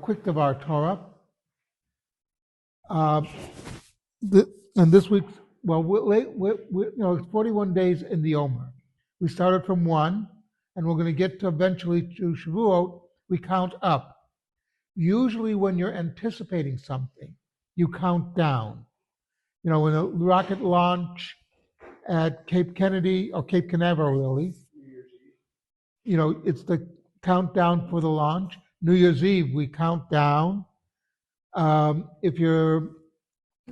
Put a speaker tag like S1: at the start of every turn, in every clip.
S1: quick Devar Torah. And this week, it's 41 days in the Omer. We started from 1, and we're going to get to eventually to Shavuot. We count up. Usually when you're anticipating something, you count down. When a rocket launch at Cape Kennedy, or Cape Canaveral really, it's the countdown for the launch. New Year's Eve, we count down. If you're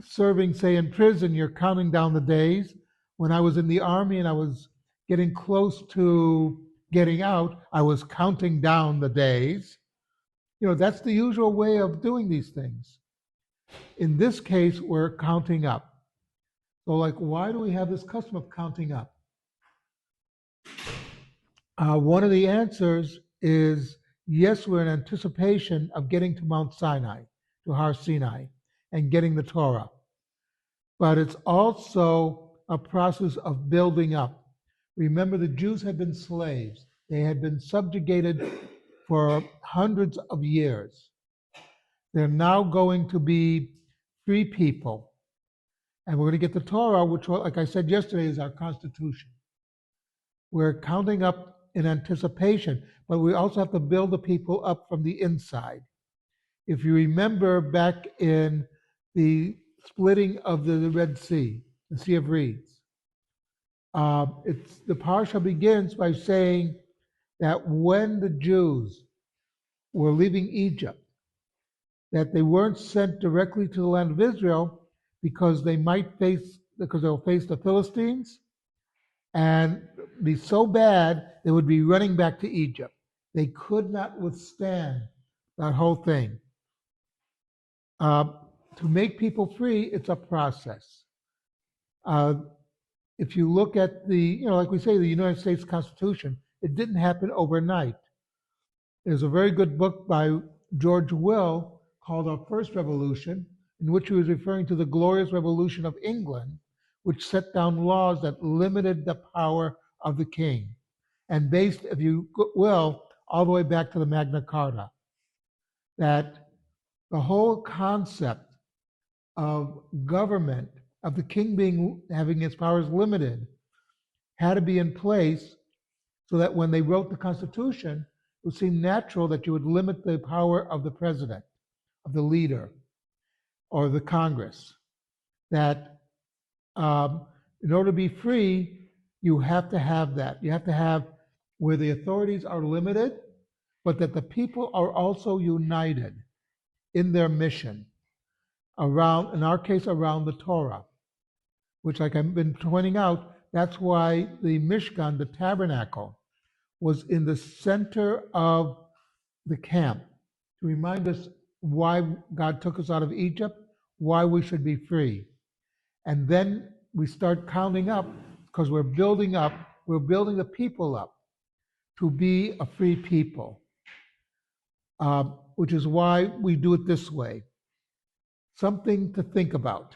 S1: serving, say, in prison, you're counting down the days. When I was in the Army and I was getting close to getting out, I was counting down the days. That's the usual way of doing these things. In this case, we're counting up. So, why do we have this custom of counting up? One of the answers is, yes, we're in anticipation of getting to Mount Sinai, to Har Sinai, and getting the Torah. But it's also a process of building up. Remember, the Jews had been slaves. They had been subjugated for hundreds of years. They're now going to be free people. And we're going to get the Torah, which, like I said yesterday, is our Constitution. We're counting up in anticipation, but we also have to build the people up from the inside. If you remember back in the splitting of the Red Sea, the Sea of Reeds, the parsha begins by saying that when the Jews were leaving Egypt, that they weren't sent directly to the land of Israel because they'll face the Philistines and be so bad they would be running back to Egypt. They could not withstand that whole thing. To make people free, it's a process. If you look at like we say, the United States Constitution, it didn't happen overnight. There's a very good book by George Will called Our First Revolution, in which he was referring to the Glorious Revolution of England, which set down laws that limited the power of the king, and based, if you will, all the way back to the Magna Carta, that the whole concept of government, of the king having his powers limited, had to be in place so that when they wrote the Constitution, it would seem natural that you would limit the power of the president, of the leader, or the Congress. That in order to be free, you have to have that. You have to have where the authorities are limited, but that the people are also united in their mission around, in our case, around the Torah, which, like I've been pointing out, that's why the Mishkan, the tabernacle, was in the center of the camp to remind us why God took us out of Egypt, why we should be free. And then we start counting up because we're building the people up to be a free people, which is why we do it this way. Something to think about.